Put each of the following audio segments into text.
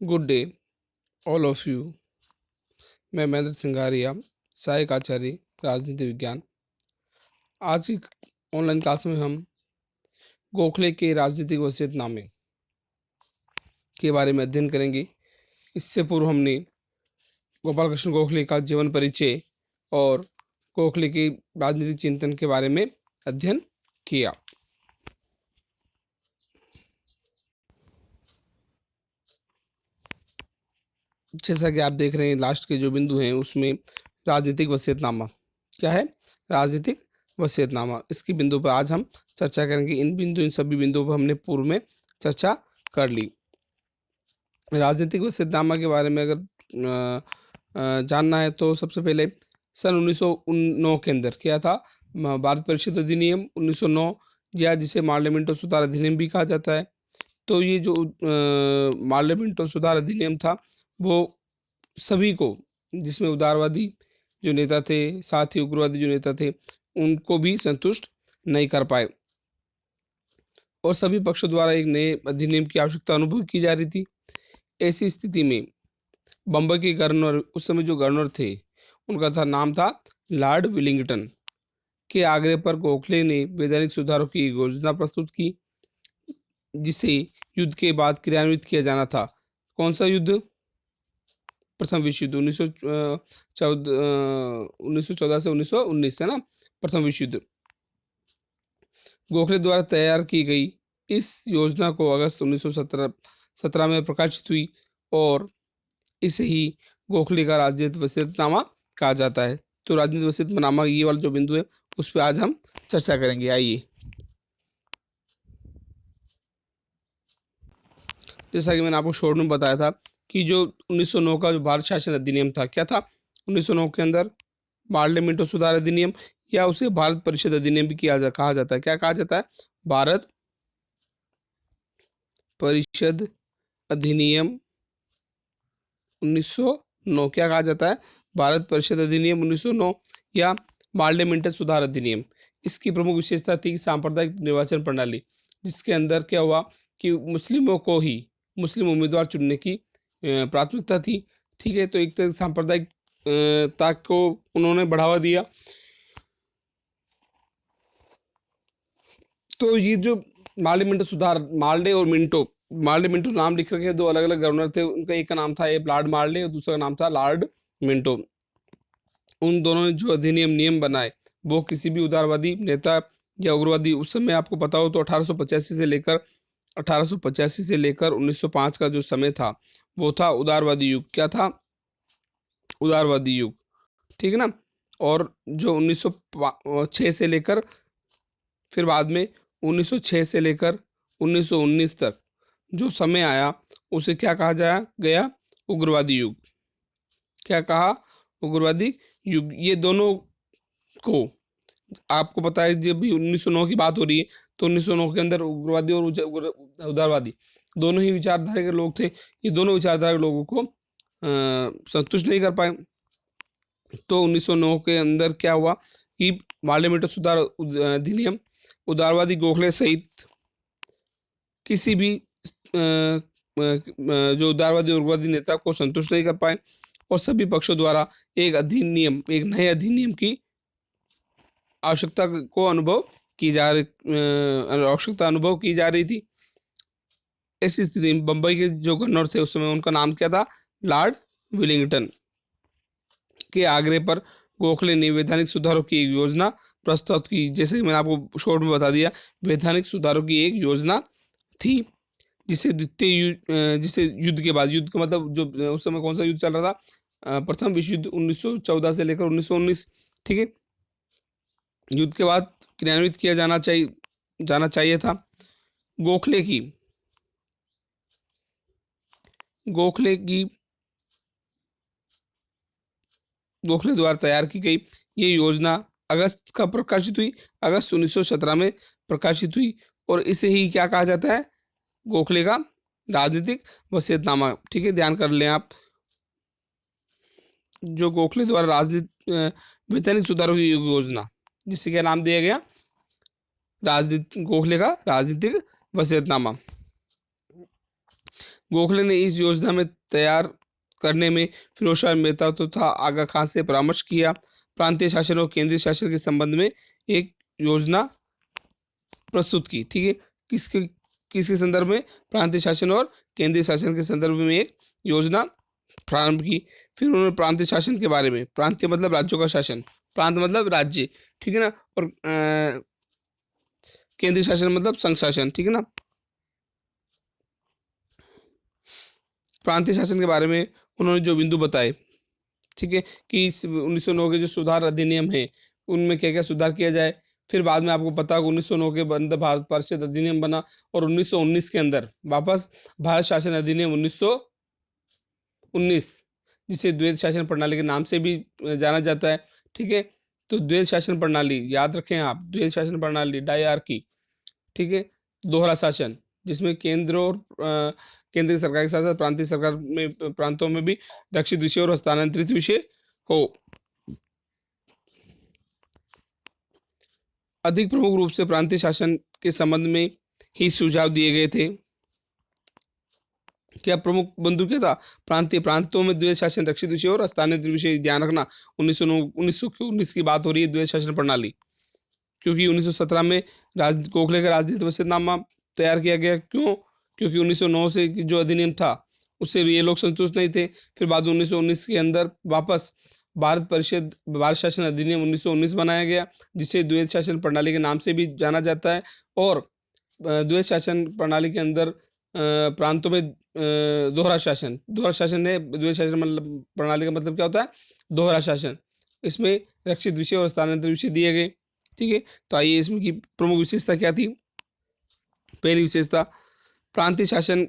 Good day all of you. मैं महेंद्र सिंघारिया, सहायक आचार्य राजनीति विज्ञान। आज की ऑनलाइन क्लास में हम गोखले के राजनीतिक वसीयतनामे के बारे में अध्ययन करेंगे। इससे पूर्व हमने गोपाल कृष्ण गोखले का जीवन परिचय और गोखले के राजनीतिक चिंतन के बारे में अध्ययन किया। जैसा कि आप देख रहे हैं, लास्ट के जो बिंदु हैं उसमें राजनीतिक वसीयतनामा क्या है, राजनीतिक वसीयतनामा। इसकी बिंदु पर आज हम चर्चा करेंगे। इन सभी बिंदुओं पर हमने पूर्व में चर्चा कर ली। राजनीतिक वसीयतनामा के बारे में अगर जानना है तो सबसे पहले सन 1909 के अंदर क्या था, भारत परिषद अधिनियम 1909 या जिसे पार्लियामेंट सुधार अधिनियम भी कहा जाता है। तो ये जो पार्लियामेंट सुधार अधिनियम था वो सभी को, जिसमें उदारवादी जो नेता थे, साथ ही उग्रवादी जो नेता थे, उनको भी संतुष्ट नहीं कर पाए और सभी पक्षों द्वारा एक नए अधिनियम की आवश्यकता अनुभव की जा रही थी। ऐसी स्थिति में बम्बई के गवर्नर, उस समय जो गवर्नर थे उनका नाम था लॉर्ड विलिंगटन, के आग्रह पर गोखले ने वैधानिक सुधारों की योजना प्रस्तुत की, जिसे युद्ध के बाद क्रियान्वित किया जाना था। कौन सा युद्ध? प्रथम विश्व युद्ध 1914 से 1919 है ना, प्रथम विश्व युद्ध। गोखले द्वारा तैयार की गई इस योजना को अगस्त 1917 में प्रकाशित हुई और इसे ही गोखले का राजनीतिक वसीयतनामा कहा जाता है। तो राजनीतिक वसीयतनामा ये वाला जो बिंदु है उस पर आज हम चर्चा करेंगे। आइए, जैसा कि मैंने आपको शोर में बताया था कि जो 1909 का जो भारत शासन अधिनियम था, क्या था 1909 के अंदर? पार्लियामेंट सुधार अधिनियम, या उसे भारत परिषद अधिनियम भी कहा जाता है। क्या कहा जाता है? भारत परिषद अधिनियम 1909। क्या कहा जाता है? भारत परिषद अधिनियम 1909 या पार्लियामेंट सुधार अधिनियम। इसकी प्रमुख विशेषता थी सांप्रदायिक निर्वाचन प्रणाली, जिसके अंदर क्या हुआ कि मुस्लिमों को ही मुस्लिम उम्मीदवार चुनने की प्राथमिकता थी। ठीक है, तो एक तरह सांप्रदायिक ताक को उन्होंने बढ़ावा दिया। तो ये जो पार्लियामेंट सुधार, मार्ले मिंटो नाम लिख रखे, दो अलग अलग गवर्नर थे। उनका एक का नाम था लॉर्ड मार्ले और दूसरा का नाम था लॉर्ड मिंटो। उन दोनों ने जो अधिनियम नियम बनाए वो किसी भी उदारवादी नेता या उग्रवादी, उस समय आपको पता हो तो 1885 से लेकर 1905 का जो समय था वो था उदारवादी युग। क्या था? उदारवादी युग। ठीक है ना। और जो 1906 से लेकर, फिर बाद में 1906 से लेकर 1919 तक जो समय आया उसे क्या कहा जाया गया? उग्रवादी युग। क्या कहा? उग्रवादी युग। ये दोनों को आपको पता है, जब भी 1909 की बात हो रही है तो 1909 के अंदर उग्रवादी और उदारवादी दोनों ही विचारधारा के लोग थे। ये दोनों विचारधारा के लोगों को संतुष्ट नहीं कर पाए। तो 1909 के अंदर क्या हुआ कि पार्लियामेंट सुधार अधिनियम उदारवादी गोखले सहित किसी भी जो उदारवादी और उग्रवादी नेता को संतुष्ट नहीं कर पाए और सभी पक्षों द्वारा एक नए अधिनियम की आवश्यकता को आवश्यकता अनुभव की जा रही थी। ऐसी स्थिति में बंबई के जो गवर्नर थे उस समय, उनका नाम क्या था? लॉर्ड विलिंगटन, के आग्रह पर गोखले ने वैधानिक सुधारों की एक योजना प्रस्तुत की। जैसे मैंने आपको शॉर्ट में बता दिया, वैधानिक सुधारों की एक योजना थी जिसे जिसे युद्ध के बाद, युद्ध का मतलब जो उस समय कौन सा युद्ध चल रहा था? प्रथम विश्व युद्ध 1914 से लेकर 1919। ठीक है, युद्ध के बाद क्रियान्वित किया जाना चाहिए था। गोखले की गोखले द्वारा तैयार की गई ये योजना अगस्त 1917 में प्रकाशित हुई और इसे ही क्या कहा जाता है? गोखले का राजनीतिक वसीयतनामा। ठीक है, ध्यान कर लें आप। जो गोखले द्वारा वैधानिक सुधारों की योजना, जिसे क्या नाम दिया गया? गोखले का राजनीतिक वसीयतनामा। गोखले ने इस योजना में तैयार करने में फिरोजशाह मेहता तथा आगा खान से परामर्श किया। प्रांतीय शासन और केंद्रीय शासन के संबंध में एक योजना प्रस्तुत की। ठीक है, किसके किसके संदर्भ में? प्रांतीय शासन और केंद्रीय शासन के संदर्भ में एक योजना प्रारंभ की। फिर उन्होंने प्रांतीय शासन के बारे में, प्रांतीय मतलब राज्यों का शासन, प्रांत मतलब राज्य, ठीक है ना, और केंद्रीय शासन मतलब संघ शासन, ठीक है ना। प्रांतीय शासन के बारे में उन्होंने जो बिंदु बताए, ठीक है, कि 1909 के जो सुधार अधिनियम है उनमें क्या क्या सुधार किया जाए। फिर बाद में आपको पता होगा 1909 के अंदर भारत परिषद अधिनियम बना, और 1919 के अंदर वापस भारत शासन अधिनियम 1919, जिसे द्वैध शासन प्रणाली के नाम से भी जाना जाता है। ठीक है, तो द्वैध शासन प्रणाली याद रखें आप, द्वैध शासन प्रणाली डायआर्की, ठीक है, दोहरा शासन, जिसमें केंद्र और केंद्रीय सरकार के साथ साथ प्रांतीय सरकार में प्रांतों में भी रक्षित विषय और हस्तांतरित विषय हो। अधिक प्रमुख रूप से प्रांतीय शासन के संबंध में ही सुझाव दिए गए थे। क्या प्रमुख बिंदु क्या था? प्रांतीय प्रांतों में द्वैध शासन, रक्षित विषय और हस्तांतरित विषय। ध्यान रखना 1919 की बात हो रही है, द्वैध शासन प्रणाली, क्योंकि 1917 में गोखले का राजनीतिक वसीयतनामा तैयार किया गया। क्यों? क्योंकि 1909 से जो अधिनियम था उससे ये लोग संतुष्ट नहीं थे। फिर बाद 1919 के अंदर वापस भारत शासन अधिनियम 1919 बनाया गया, जिसे द्वैध शासन प्रणाली के नाम से भी जाना जाता है। और द्वैध शासन प्रणाली के अंदर प्रांतों में दोहरा शासन है। द्वैध शासन मतलब प्रणाली का मतलब क्या होता है? दोहरा शासन। इसमें रक्षित विषय और स्थानांतरित विषय दिए गए। ठीक है, तो आइए इसमें की प्रमुख विशेषता क्या थी। पहली विशेषता, प्रांतीय शासन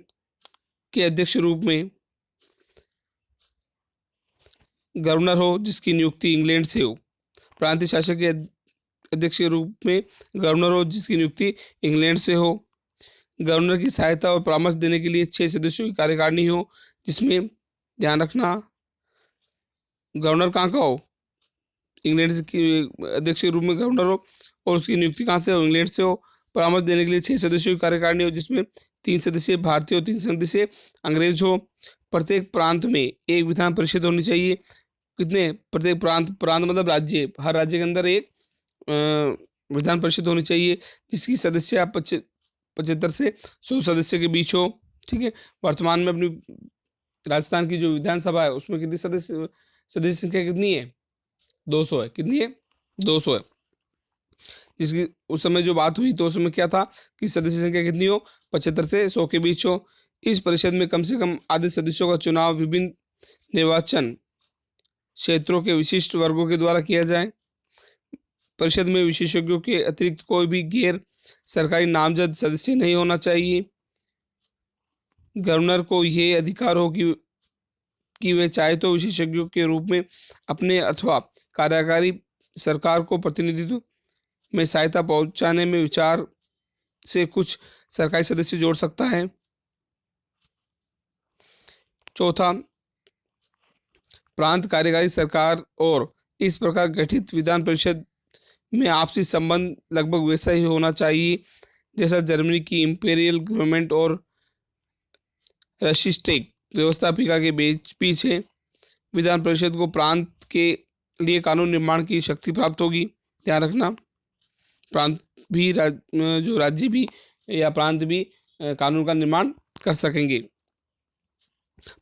के अध्यक्ष रूप में गवर्नर हो, जिसकी नियुक्ति इंग्लैंड से हो। प्रांतीय शासन के अध्यक्ष के रूप में गवर्नर हो, जिसकी नियुक्ति इंग्लैंड से हो। गवर्नर की सहायता और परामर्श देने के लिए 6 सदस्यों की कार्यकारिणी हो, जिसमें ध्यान रखना गवर्नर कहाँ का हो? इंग्लैंड के अध्यक्ष के रूप में गवर्नर हो, और उसकी नियुक्ति कहाँ से हो? इंग्लैंड से हो। परामर्श देने के लिए 6 सदस्यों की कार्यकारिणी हो, जिसमें 3 सदस्य भारतीय और 3 सदस्य अंग्रेज हो। प्रत्येक प्रांत में एक विधान परिषद होनी चाहिए। कितने? प्रत्येक प्रांत मतलब राज्य, हर राज्य के अंदर एक विधान परिषद होनी चाहिए, जिसकी सदस्य 75 से 100 सदस्य के बीच हो। ठीक है, वर्तमान में अपनी राजस्थान की जो विधानसभा है उसमें कितनी सदस्य संख्या कितनी है? 200 है। कितनी है? 200 है। जिसकी उस समय जो बात हुई तो उस समय क्या था कि सदस्य संख्या कितनी हो? 75 से 100 के बीच हो। इस परिषद में कम से कम आधे सदस्यों का चुनाव विभिन्न निर्वाचन क्षेत्रों के विशिष्ट वर्गों के द्वारा किया जाए। परिषद में विशेषज्ञों के अतिरिक्त कोई भी गैर सरकारी नामजद सदस्य नहीं होना चाहिए। गवर्नर को यह अधिकार हो कि वे चाहे तो विशेषज्ञों के रूप में अपने अथवा कार्यकारी सरकार को प्रतिनिधित्व में सहायता पहुंचाने में विचार से कुछ सरकारी सदस्य जोड़ सकता है। चौथा, प्रांत कार्यकारी सरकार और इस प्रकार गठित विधान परिषद में आपसी संबंध लगभग वैसा ही होना चाहिए जैसा जर्मनी की इंपीरियल गवर्नमेंट और रशिस्टेक व्यवस्थापिका के बीच है। विधान परिषद को प्रांत के लिए कानून निर्माण की शक्ति प्राप्त होगी। ध्यान रखना, प्रांत भी जो राज्य भी या प्रांत भी कानून का निर्माण कर सकेंगे।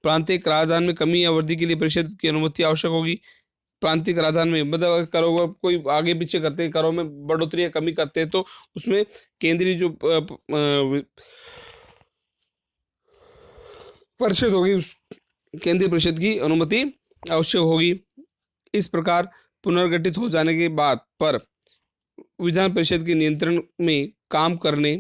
प्रांतीय कराधान में कमी या वृद्धि के लिए परिषद की अनुमति आवश्यक होगी। प्रांतीय कराधान में मतलब करों कोई आगे पीछे करते हैं, करों में बढ़ोतरी या कमी करते हैं, तो उसमें केंद्रीय जो परिषद होगी उस केंद्रीय परिषद की अनुमति आवश्यक होगी। इस प्रकार पुनर्गठित हो जाने के बाद पर विधान परिषद के नियंत्रण में काम करने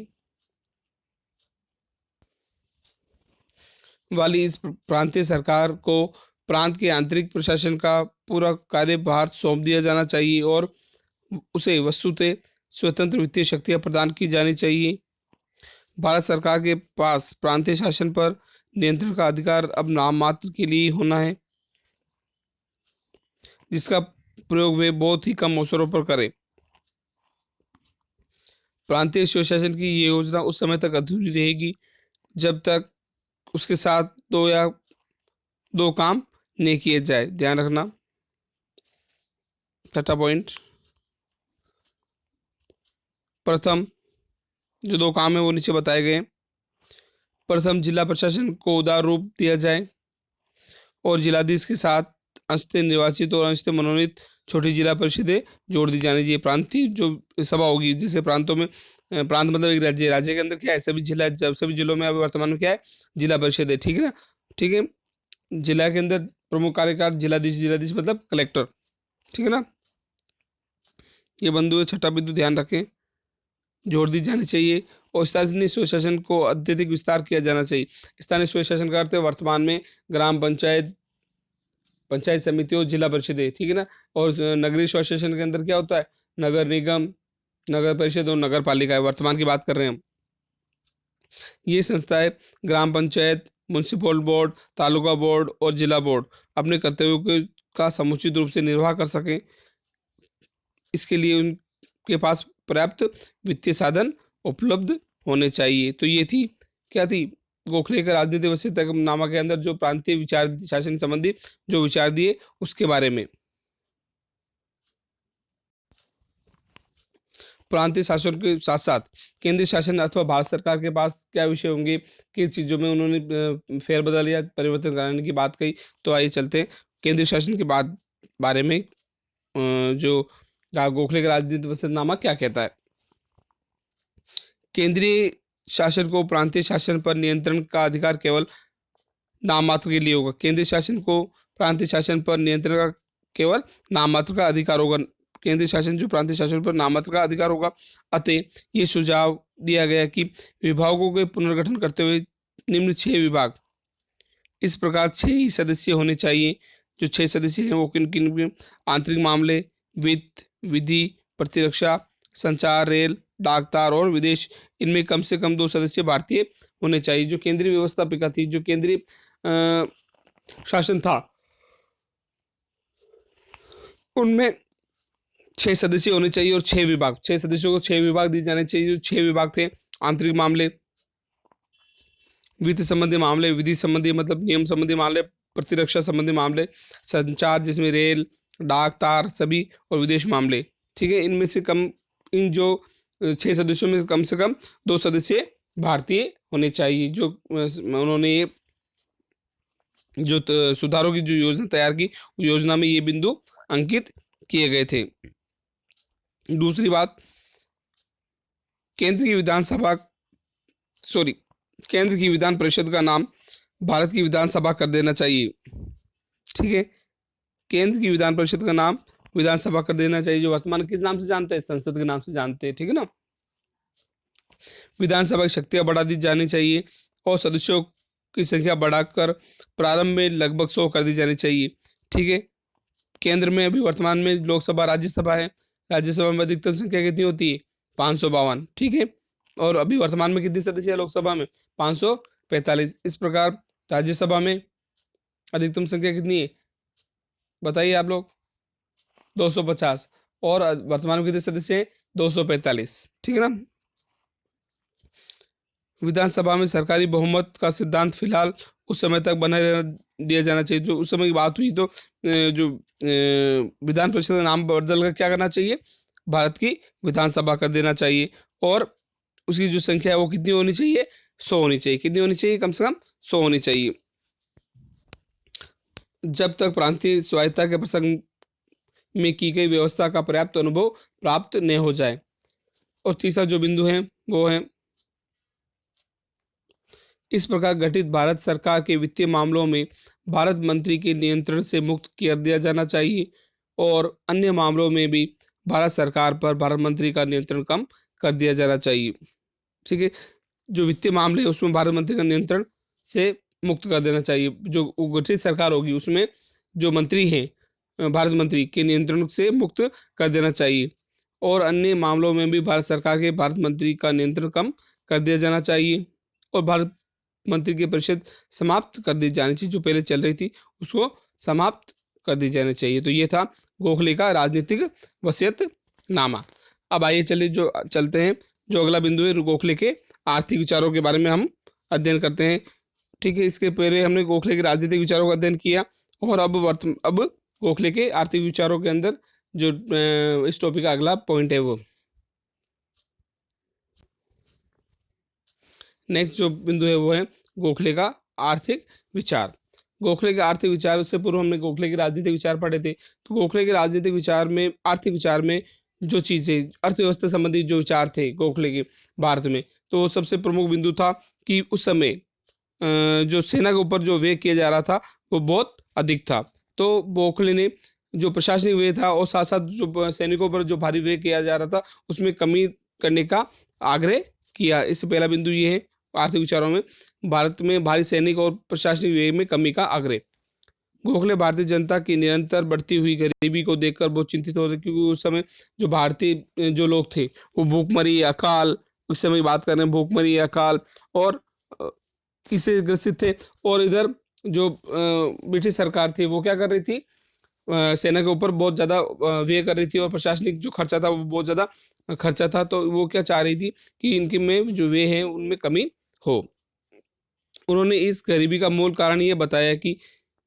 वाली इस प्रांतीय सरकार को प्रांत के आंतरिक प्रशासन का पूरा कार्यभार सौंप दिया जाना चाहिए और उसे वस्तुतः स्वतंत्र वित्तीय शक्तियां प्रदान की जानी चाहिए। भारत सरकार के पास प्रांतीय शासन पर नियंत्रण का अधिकार अब नाम मात्र के लिए होना है, जिसका प्रयोग वे बहुत ही कम अवसरों पर करें। प्रांतीय स्वशासन की ये योजना उस समय तक अधूरी रहेगी जब तक उसके साथ दो काम नहीं किए जाए, ध्यान रखना। छठा पॉइंट, प्रथम जो दो काम है वो नीचे बताए गए हैं। प्रथम, जिला प्रशासन को उदार रूप दिया जाए और जिलाधीश के साथ अंशतः निर्वाचित और अंशतः मनोनीत छोटी जिला परिषदें जोड़ दी जानी चाहिए। प्रांतीय जो सभा होगी, जैसे प्रांतों में, प्रांत मतलब एक राज्य, राज्य के अंदर क्या है, सभी जिला, जब सभी जिलों में अभी वर्तमान में क्या है, जिला परिषद है, ठीक है ना। ठीक है, जिला के अंदर प्रमुख कार्यकारी जिलाधीश, जिलाधीश मतलब कलेक्टर, ठीक है ना। ये बिंदु है, छठा बिंदु ध्यान रखें, जोड़ दी जानी चाहिए। और स्थानीय स्वशासन को अत्यधिक विस्तार किया जाना चाहिए। स्थानीय स्वशासन का अर्थ है वर्तमान में ग्राम पंचायत, पंचायत समितियों, जिला परिषदें, ठीक है ना। और नगरीय स्वशासन के अंदर क्या होता है, नगर निगम, नगर परिषद और नगर पालिका, वर्तमान की बात कर रहे हैं हम। ये संस्थाएं ग्राम panchayat, municipal board, taluka board और जिला बोर्ड अपने कर्तव्यों का समुचित रूप से निर्वाह कर सकें, इसके लिए उनके पास पर्याप्त वित्तीय साधन उपलब्ध होने चाहिए। तो ये थी, क्या थी, गोखले का राजनीतिक वसीयतनामा के अंदर जो प्रांतीय विचार शासन संबंधी जो विचार दिए उसके बारे में। प्रांतीय शासन के साथ साथ केंद्रीय शासन अथवा भारत सरकार के पास क्या विषय होंगे, किस चीज़ों में उन्होंने फेरबदल या परिवर्तन कराने की बात कही। तो आइए चलते हैं केंद्रीय शासन के बाद बारे में, जो गोखले का राजनीतिक वसीयतनामा क्या कहता है। केंद्रीय शासन को प्रांतीय शासन पर नियंत्रण का अधिकार केवल नाम मात्र के लिए होगा। केंद्रीय शासन को प्रांतीय शासन पर नियंत्रण का केवल नाम मात्र का अधिकार होगा। केंद्रीय शासन जो प्रांतीय शासन पर नाम मात्र का अधिकार होगा। अतः ये सुझाव दिया गया कि विभागों के पुनर्गठन करते हुए निम्न 6 विभाग, इस प्रकार 6 ही सदस्य होने चाहिए। जो 6 सदस्य हैं वो किन किन, आंतरिक मामले, वित्त, विधि, प्रतिरक्षा, संचार, रेल, डाक तार और विदेश, इनमें कम से कम 2 सदस्य भारतीय होने चाहिए। जो केंद्रीय व्यवस्थापिका थी, जो केंद्रीय शासन था, उनमें 6 सदस्य होने चाहिए और 6 विभाग, 6 सदस्यों को 6 विभाग दिए जाने चाहिए। जो 6 विभाग थे, आंतरिक मामले, वित्त संबंधी मामले, विधि संबंधी मतलब नियम संबंधी मामले, प्रतिरक्षा संबंधी मामले, संचार जिसमें रेल, डाक तार सभी, और विदेश मामले, ठीक है। इनमें से कम, इन जो 6 सदस्यों में से कम 2 सदस्य भारतीय होने चाहिए। जो उन्होंने ये जो सुधारों की जो योजना तैयार की, योजना में ये बिंदु अंकित किए गए थे। दूसरी बात, केंद्र की विधानसभा, सॉरी, केंद्र की विधान परिषद का नाम भारत की विधानसभा कर देना चाहिए, ठीक है। केंद्र की विधान परिषद का नाम विधानसभा कर देना चाहिए। जो वर्तमान किस नाम से जानते हैं, संसद के नाम से जानते हैं, ठीक है ना। विधानसभा की शक्तियां बढ़ा दी जानी चाहिए और सदस्यों की संख्या बढ़ाकर प्रारंभ में लगभग 100 कर दी जानी चाहिए, ठीक है। केंद्र में अभी वर्तमान में लोकसभा, राज्यसभा है। राज्यसभा में अधिकतम संख्या कितनी होती है, 552, ठीक है। और अभी वर्तमान में कितने सदस्य है लोकसभा में, 545। इस प्रकार राज्यसभा में अधिकतम संख्या कितनी है, बताइए आप लोग, 250। और वर्तमान में कितने सदस्य हैं, 245, ठीक है ना। विधानसभा में सरकारी बहुमत का सिद्धांत फिलहाल उस समय तक बना दिया जाना चाहिए। जो उस समय की बात हुई, तो जो विधान परिषद का नाम बदल कर क्या करना चाहिए, भारत की विधानसभा कर देना चाहिए। और उसकी जो संख्या है वो कितनी होनी चाहिए, 100 होनी चाहिए। कितनी होनी चाहिए, कम से कम 100 होनी चाहिए, जब तक प्रांतीय स्वायत्तता के प्रसंग में की गई व्यवस्था का पर्याप्त अनुभव प्राप्त न हो जाए। और तीसरा जो बिंदु है वो है, इस प्रकार गठित भारत सरकार के वित्तीय मामलों में भारत मंत्री के नियंत्रण से मुक्त कर दिया जाना चाहिए और अन्य मामलों में भी भारत सरकार पर भारत मंत्री का नियंत्रण कम कर दिया जाना चाहिए, ठीक है। जो वित्तीय मामले है उसमें भारत मंत्री का नियंत्रण से मुक्त कर देना चाहिए। जो गठित सरकार होगी उसमें जो मंत्री हैं भारत मंत्री के नियंत्रण से मुक्त कर देना चाहिए और अन्य मामलों में भी भारत सरकार के भारत मंत्री का नियंत्रण कम कर दिया जाना चाहिए और भारत मंत्री की परिषद समाप्त कर दी जानी चाहिए। जो पहले चल रही थी उसको समाप्त कर दी जानी चाहिए। तो ये था गोखले का राजनीतिक वसीयतनामा। अब आइए चलिए जो चलते हैं, जो अगला बिंदु है गोखले के आर्थिक विचारों के बारे में हम अध्ययन करते हैं। ठीक है, इसके पहले हमने गोखले के राजनीतिक विचारों का अध्ययन किया और अब गोखले के आर्थिक विचारों के अंदर जो इस टॉपिक का अगला पॉइंट है वो नेक्स्ट जो बिंदु है वो है गोखले का आर्थिक विचार। गोखले के आर्थिक विचार, उससे पूर्व हमने गोखले के राजनीतिक विचार पढ़े थे। तो गोखले के राजनीतिक विचार में, आर्थिक विचार में जो चीज़ें अर्थव्यवस्था संबंधी जो विचार थे गोखले के भारत में, तो सबसे प्रमुख बिंदु था कि उस समय जो सेना के ऊपर जो व्यय किया जा रहा था वो बहुत अधिक था। तो गोखले ने जो प्रशासनिक व्यय था और साथ साथ जो सैनिकों पर जो भारी व्यय किया जा रहा था उसमें कमी करने का आग्रह किया। इससे पहला बिंदु ये है आर्थिक विचारों में, भारत में भारी सैनिक और प्रशासनिक व्यय में कमी का आग्रह। गोखले भारतीय जनता की निरंतर बढ़ती हुई गरीबी को देखकर बहुत चिंतित हो रहे, क्योंकि उस समय जो भारतीय जो लोग थे वो भूखमरी, अकाल, उस समय बात कर रहे हैं भूखमरी, अकाल और इससे ग्रसित थे। और इधर जो ब्रिटिश सरकार थी वो क्या कर रही थी, सेना के ऊपर बहुत ज़्यादा व्यय कर रही थी और प्रशासनिक जो खर्चा था वो बहुत ज़्यादा खर्चा था। तो वो क्या चाह रही थी कि इनके में जो व्यय है उनमें कमी हो। उन्होंने इस गरीबी का मूल कारण ये बताया कि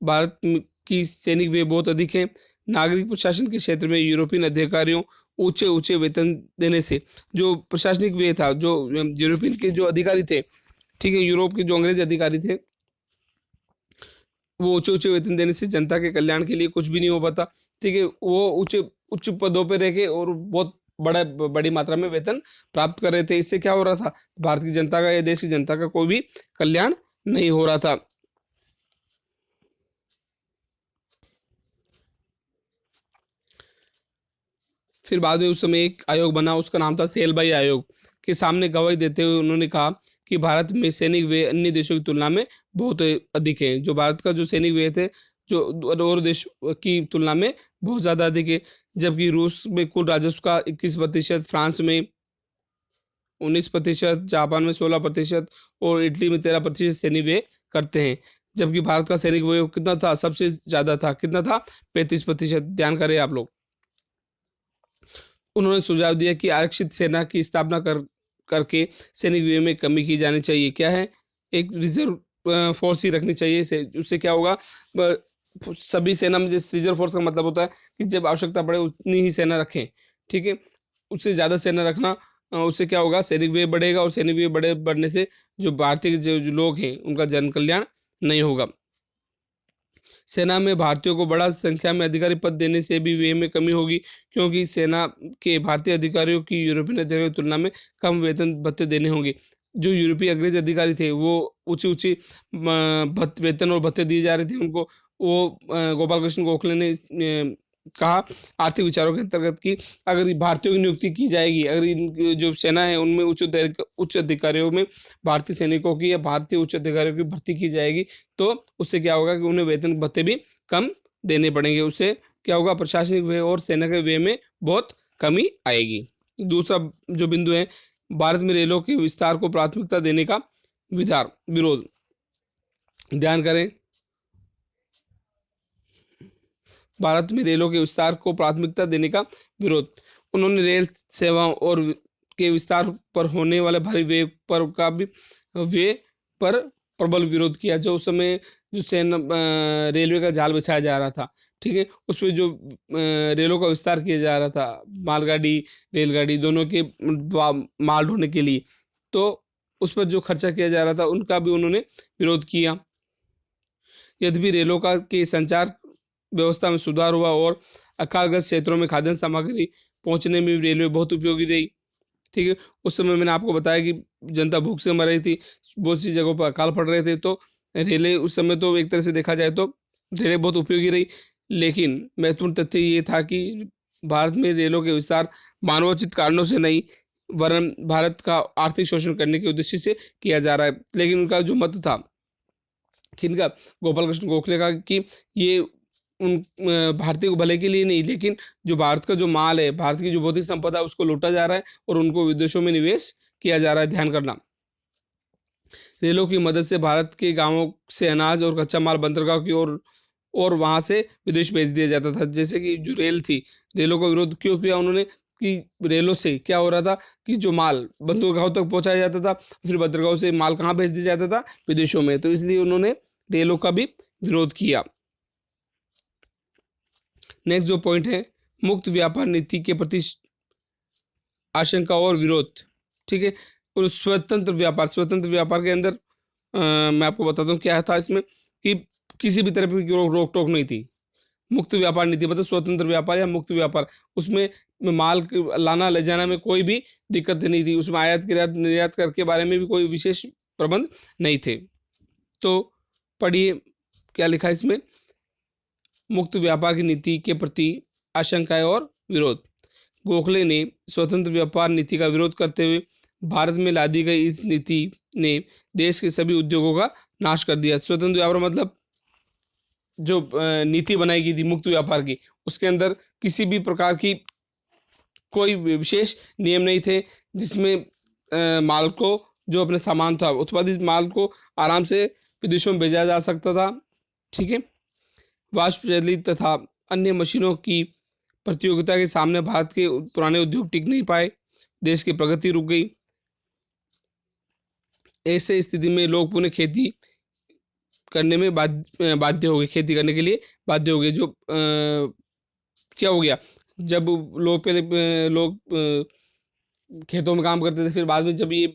की सैनिक व्यय बहुत अधिक है। नागरिक प्रशासन के क्षेत्र में यूरोपियन अधिकारियों ऊंचे ऊंचे वेतन देने से जो प्रशासनिक व्यय था, जो यूरोपियन के जो अधिकारी थे, ठीक है, यूरोप के जो अंग्रेज अधिकारी थे, वो ऊंचे ऊंचे वेतन देने से जनता के कल्याण के लिए कुछ भी नहीं हो पाता। ठीक है, वो उच्च पदों पे रह के और बहुत बड़ी मात्रा में वेतन प्राप्त कर रहे थे। इससे क्या हो रहा था, भारत की जनता का या देश की जनता का कोई भी कल्याण नहीं हो रहा था। फिर बाद में उस समय एक आयोग बना, उसका नाम था सेलबाई आयोग। के सामने गवाही देते हुए उन्होंने कहा कि भारत में सैनिक व्यय अन्य देशों की तुलना में बहुत अधिक है। जो भारत का जो सैनिक व्यय थे जो और देश की तुलना में बहुत ज़्यादा अधिक है। जबकि रूस में कुल राजस्व का 21%, फ्रांस में 19%, जापान में 16% और इटली में 13% सैनिक व्यय करते हैं। जबकि भारत का सैनिक व्यय कितना था, सबसे ज़्यादा था, कितना था, 35%। ध्यान करें आप लोग। उन्होंने सुझाव दिया कि आरक्षित सेना की स्थापना करके सैनिक व्यय में कमी की जानी चाहिए। क्या है, एक रिजर्व फोर्स ही रखनी चाहिए। उससे क्या होगा, सभी सेना में जिस रिजर्व फोर्स का मतलब होता है कि जब आवश्यकता पड़े उतनी ही सेना रखें। ठीक है, उससे ज़्यादा सेना रखना, उससे क्या होगा, सैनिक व्यय बढ़ेगा और सैनिक व्यय बढ़ने से जो भारतीय जो लोग हैं उनका जन कल्याण नहीं होगा। सेना में भारतीयों को बड़ा संख्या में अधिकारी पद देने से भी व्यय में कमी होगी, क्योंकि सेना के भारतीय अधिकारियों की यूरोपियन अधिकारियों की तुलना में कम वेतन भत्ते देने होंगे। जो यूरोपीय अंग्रेज अधिकारी थे वो ऊंची ऊंची वेतन और भत्ते दिए जा रहे थे उनको। वो गोपाल कृष्ण गोखले ने कहा आर्थिक विचारों के अंतर्गत कि अगर भारतीयों की नियुक्ति की जाएगी, अगर इन जो सेना है उनमें उच्च अधिकारियों में भारतीय सैनिकों की या भारतीय उच्च अधिकारियों की भर्ती की जाएगी, तो उससे क्या होगा कि उन्हें वेतन भत्ते भी कम देने पड़ेंगे। उससे क्या होगा, प्रशासनिक व्यय और सेना के व्यय में बहुत कमी आएगी। दूसरा जो बिंदु है, भारत में रेलों के विस्तार को प्राथमिकता देने का विरोध। ध्यान करें, भारत में रेलों के विस्तार को प्राथमिकता देने का विरोध। उन्होंने रेल सेवाओं और के विस्तार पर होने वाले भारी व्यय पर प्रबल विरोध किया। जो उस समय जो रेलवे का जाल बिछाया जा रहा था, ठीक है, उसमें जो रेलों का विस्तार किया जा रहा था, मालगाड़ी रेलगाड़ी दोनों के माल ढोने के लिए, तो उस पर जो खर्चा किया जा रहा था उनका भी उन्होंने विरोध किया। यद्यपि रेलों का के संचार व्यवस्था में सुधार हुआ और अकालग्रस्त क्षेत्रों में खाद्यान्न सामग्री पहुंचने में भी रेलवे बहुत उपयोगी रही। ठीक है, उस समय मैंने आपको बताया कि जनता भूख से मर रही थी, बहुत सी जगहों पर अकाल पड़ रहे थे, तो रेलें उस समय तो एक तरह से देखा जाए तो रेलें बहुत उपयोगी रही। लेकिन महत्वपूर्ण तथ्य ये था कि भारत में रेलों के विस्तार मानवोचित कारणों से नहीं, वरन भारत का आर्थिक शोषण करने के उद्देश्य से किया जा रहा है। लेकिन उनका जो मत था, किनका, गोपाल कृष्ण गोखले का, कि ये उन भारतीय को भले के लिए नहीं, लेकिन जो भारत का जो माल है, भारत की जो बौद्धिक संपदा है उसको लूटा जा रहा है और उनको विदेशों में निवेश किया जा रहा है। ध्यान करना, रेलों की मदद से भारत के गांवों से अनाज और कच्चा माल बंदरगाह की ओर और वहां से विदेश भेज दिया जाता था। जैसे कि जो रेल थी, रेलों का विरोध क्यों किया उन्होंने, की रेलों से क्या हो रहा था कि जो माल बंदरगाहों तक पहुंचाया जाता था, फिर बंदरगाहों से माल कहाँ भेज दिया जाता था, विदेशों में। तो इसलिए उन्होंने रेलों का भी विरोध किया। नेक्स्ट जो पॉइंट है, मुक्त व्यापार नीति के प्रति आशंका और विरोध। ठीक है। और स्वतंत्र व्यापार के अंदर मैं आपको बताता हूँ क्या था इसमें, कि किसी भी तरह की रोक टोक नहीं थी। मुक्त व्यापार नीति मतलब स्वतंत्र व्यापार या मुक्त व्यापार, उसमें माल लाना ले जाना में कोई भी दिक्कत नहीं थी। उसमें आयात निर्यात कर के बारे में भी कोई विशेष प्रबंध नहीं थे। तो पढ़िए क्या लिखा है इसमें, मुक्त व्यापार की नीति के प्रति आशंकाएं और विरोध। गोखले ने स्वतंत्र व्यापार नीति का विरोध करते हुए भारत में लादी गई इस नीति ने देश के सभी उद्योगों का नाश कर दिया। स्वतंत्र व्यापार मतलब जो नीति बनाई गई थी मुक्त व्यापार की, उसके अंदर किसी भी प्रकार की कोई विशेष नियम नहीं थे, जिसमें माल को, जो अपने सामान था, उत्पादित माल को आराम से विदेशों में भेजा जा सकता था। ठीक है। वाष्प चलित तथा अन्य मशीनों की प्रतियोगिता के सामने भारत के पुराने उद्योग टिक नहीं पाए, देश की प्रगति रुक गई। ऐसे स्थिति में लोग पुनः खेती करने में बाध्य हो गए, खेती करने के लिए बाध्य हो गए। जो क्या हो गया, जब लोग पहले खेतों में काम करते थे, फिर बाद में जब ये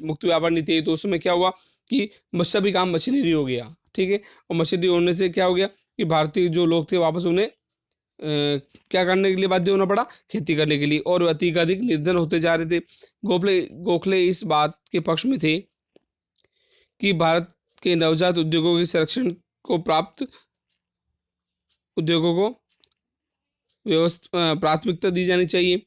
मुक्त व्यापार नीति आई तो उसमें क्या हुआ कि सभी काम मशीनरी हो गया। ठीक है। और मशीनरी होने से क्या हो गया कि भारतीय जो लोग थे वापस उन्हें क्या करने के लिए बाध्य होना पड़ा, खेती करने के लिए, और अधिक निर्धन होते जा रहे थे। गोखले इस बात के पक्ष में थे कि भारत के नवजात उद्योगों के संरक्षण को उद्योगों को प्राथमिकता दी जानी चाहिए।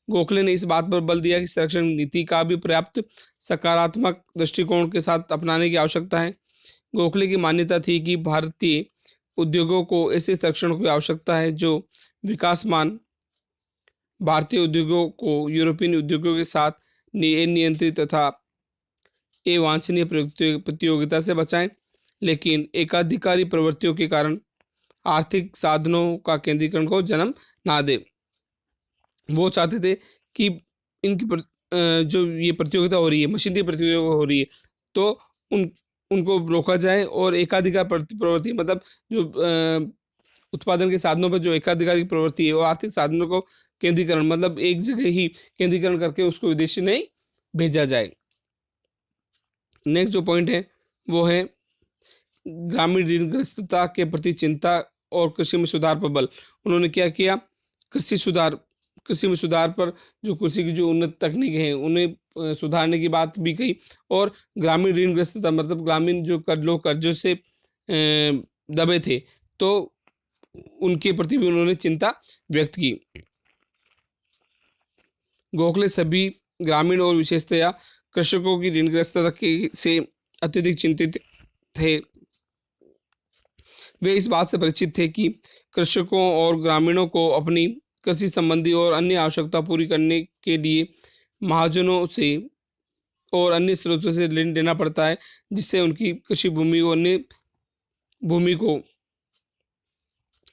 गोखले ने इस बात पर बल दिया कि संरक्षण नीति का भी पर्याप्त सकारात्मक दृष्टिकोण के साथ अपनाने की आवश्यकता है। गोखले की मान्यता थी कि भारतीय उद्योगों को ऐसे संरक्षण की आवश्यकता है जो विकासमान भारतीय उद्योगों को यूरोपीय उद्योगों के साथ नियंत्रित तथा अवांछनीय प्रतियोगिता से बचाएं, लेकिन एकाधिकारी प्रवृत्तियों के कारण आर्थिक साधनों का केंद्रीकरण को जन्म ना दे। वो चाहते थे कि इनकी जो ये प्रतियोगिता हो रही है, मशीनरी प्रतियोगिता हो रही है, तो उनको रोका जाए, और एकाधिकार प्रवृत्ति मतलब जो उत्पादन के साधनों पर जो एकाधिकार की प्रवृत्ति है, और आर्थिक साधनों को केंद्रीकरण मतलब एक जगह ही केंद्रीकरण करके उसको विदेशी नहीं भेजा जाए। नेक्स्ट जो पॉइंट है वो है ग्रामीण ऋणग्रस्तता के प्रति चिंता और कृषि में सुधार पर बल। उन्होंने क्या किया, कृषि में सुधार पर, जो कृषि की जो उन्नत तकनीक है उन्हें सुधारने की बात भी कही, और ग्रामीण ऋणग्रस्तता मतलब ग्रामीण जो लोग कर्जों से दबे थे, तो उनके प्रति भी उन्होंने चिंता व्यक्त की। गोखले सभी ग्रामीण और विशेषतया कृषकों की ऋणग्रस्तता से अत्यधिक चिंतित थे। वे इस बात से परिचित थे कि कृषकों और ग्रामीणों को अपनी कृषि संबंधी और अन्य आवश्यकता पूरी करने के लिए महाजनों से और अन्य स्रोतों से ऋण लेना पड़ता है, जिससे उनकी कृषि भूमि को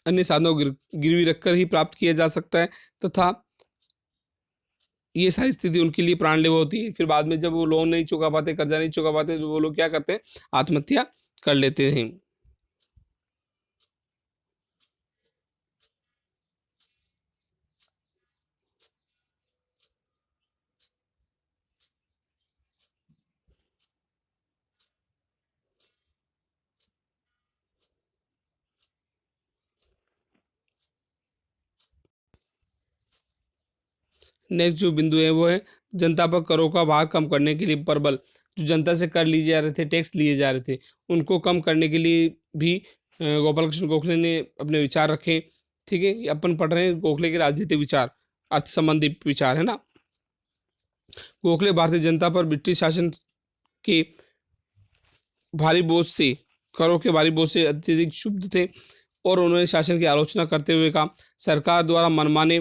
अन्य साधनों गिरवी रखकर ही प्राप्त किया जा सकता है, तथा ये सारी स्थिति उनके लिए प्राणलेवा होती है। फिर बाद में जब वो लोन नहीं चुका पाते, कर्जा नहीं चुका पाते, तो वो लोग क्या करते हैं, आत्महत्या कर लेते हैं। नेक्स्ट जो बिंदु है वो है जनता पर करों का भार कम करने के लिए प्रबल। जो जनता से कर लिए जा रहे थे, टैक्स लिए जा रहे थे, उनको कम करने के लिए भी गोपाल कृष्ण गोखले ने अपने विचार रखे। ठीक है। ये अपन पढ़ रहे हैं गोखले के राजनीतिक विचार, अर्थ संबंधी विचार, है ना। गोखले भारतीय जनता पर ब्रिटिश शासन के भारी बोझ से, करों के भारी बोझ से अत्यधिक क्षुब्ध थे, और उन्होंने शासन की आलोचना करते हुए कहा, सरकार द्वारा मनमाने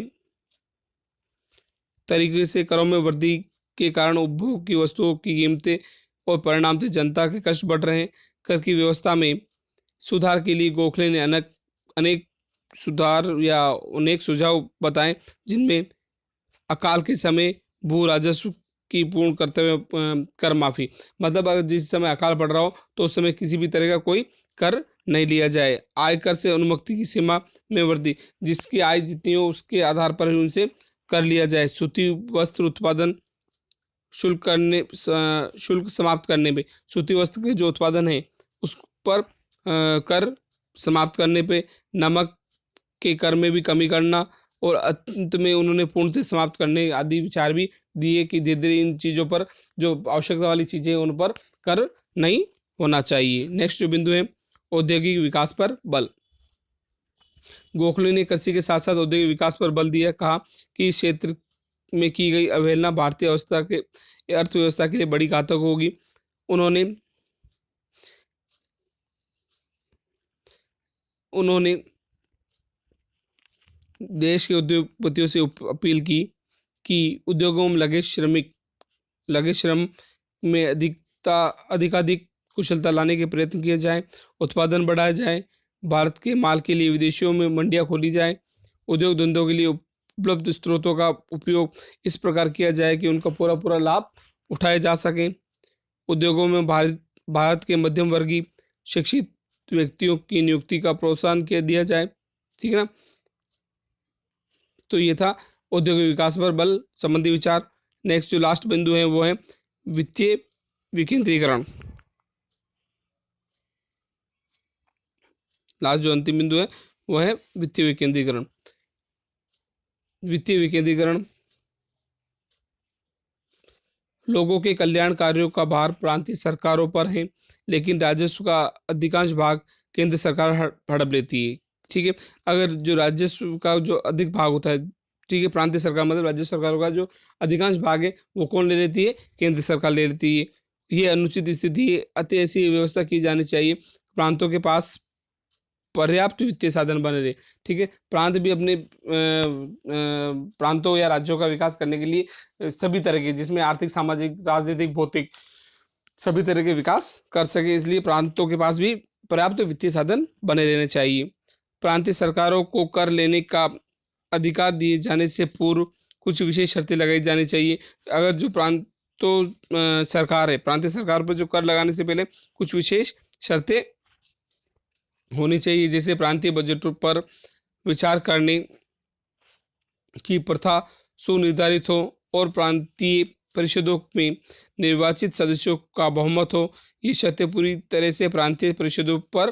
तरीके से करों में वृद्धि के कारण उपभोग की वस्तुओं की कीमतें और परिणाम से जनता के कष्ट बढ़ रहे हैं। कर की व्यवस्था में सुधार के लिए गोखले ने अनेक सुधार या अनेक सुझाव बताए, जिनमें अकाल के समय भू राजस्व की पूर्ण करते हुए कर माफी, मतलब अगर जिस समय अकाल पड़ रहा हो तो उस समय किसी भी तरह का कोई कर नहीं लिया जाए। आयकर से अनुमुक्ति की सीमा में वृद्धि, जिसकी आय जितनी हो उसके आधार पर ही उनसे कर लिया जाए। सूती वस्त्र उत्पादन शुल्क समाप्त करने पे, सूती वस्त्र के जो उत्पादन है उस पर कर समाप्त करने पे, नमक के कर में भी कमी करना, और अंत में उन्होंने पूर्णतः समाप्त करने आदि विचार भी दिए कि धीरे धीरे इन चीज़ों पर जो आवश्यकता वाली चीज़ें हैं उन पर कर नहीं होना चाहिए। नेक्स्ट जो बिंदु है, औद्योगिक विकास पर बल। गोखले ने कृषि के साथ साथ औद्योगिक विकास पर बल दिया, कहा कि इस क्षेत्र में की गई अवहेलना भारतीय अर्थव्यवस्था के लिए बड़ी घातक होगी। उन्होंने उन्होंने देश के उद्योगपतियों से अपील की कि उद्योगों में लगे श्रम में अधिकाधिक कुशलता लाने के प्रयत्न किए जाए, उत्पादन बढ़ाया जाए, भारत के माल के लिए विदेशों में मंडियां खोली जाए, उद्योग धंधों के लिए उपलब्ध स्रोतों का उपयोग इस प्रकार किया जाए कि उनका पूरा पूरा लाभ उठाया जा सके। उद्योगों में भारत के मध्यम वर्गीय शिक्षित व्यक्तियों की नियुक्ति का प्रोत्साहन किया दिया जाए। ठीक है ना। तो ये था औद्योगिक विकास पर बल संबंधी विचार। नेक्स्ट जो लास्ट बिंदु है वो है वित्तीय विकेंद्रीकरण। लास्ट जो अंतिम बिंदु है वो है वित्तीय विकेंद्रीकरण। वित्तीय विकेंद्रीकरण, लोगों के कल्याण कार्यों का भार प्रांतीय सरकारों पर है, लेकिन राजस्व का अधिकांश भाग केंद्र सरकार हड़प लेती है। ठीक है। अगर जो राजस्व का जो अधिक भाग होता है, ठीक है, प्रांतीय सरकार मतलब राज्य सरकारों का जो अधिकांश भाग है वो कौन ले लेती है? केंद्र सरकार ले लेती है। ये अनुचित स्थिति है, अतः ऐसी व्यवस्था की जानी चाहिए प्रांतों के पास पर्याप्त वित्तीय साधन बने रहे। ठीक है। प्रांत भी अपने प्रांतों या राज्यों का विकास करने के लिए सभी तरह के, जिसमें आर्थिक, सामाजिक, राजनीतिक, भौतिक सभी तरह के विकास कर सके, इसलिए प्रांतों के पास भी पर्याप्त वित्तीय साधन बने रहने चाहिए। प्रांतीय सरकारों को कर लेने का अधिकार दिए जाने से पूर्व कुछ विशेष शर्तें लगाई जानी चाहिए। अगर जो सरकार है, प्रांतीय सरकार पर जो कर लगाने से पहले कुछ विशेष शर्तें होनी चाहिए, जैसे प्रांतीय बजटों पर विचार करने की प्रथा सुनिर्धारित हो और प्रांतीय परिषदों में निर्वाचित सदस्यों का बहुमत हो। ये शर्तें पूरी तरह से प्रांतीय परिषदों पर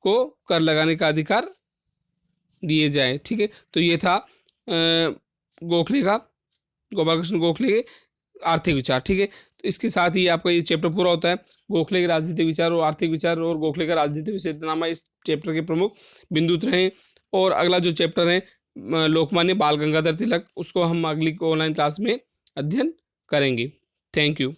को कर लगाने का अधिकार दिए जाए। ठीक है। तो ये था गोखले का, गोपाल कृष्ण गोखले के आर्थिक विचार। ठीक है। तो इसके साथ ही आपका ये चैप्टर पूरा होता है। गोखले के राजनीतिक विचार और आर्थिक विचार और गोखले का राजनीतिक विशेषनामा इस चैप्टर के प्रमुख बिंदु रहे। और अगला जो चैप्टर है लोकमान्य बाल गंगाधर तिलक, उसको हम अगली ऑनलाइन क्लास में अध्ययन करेंगे। Thank you.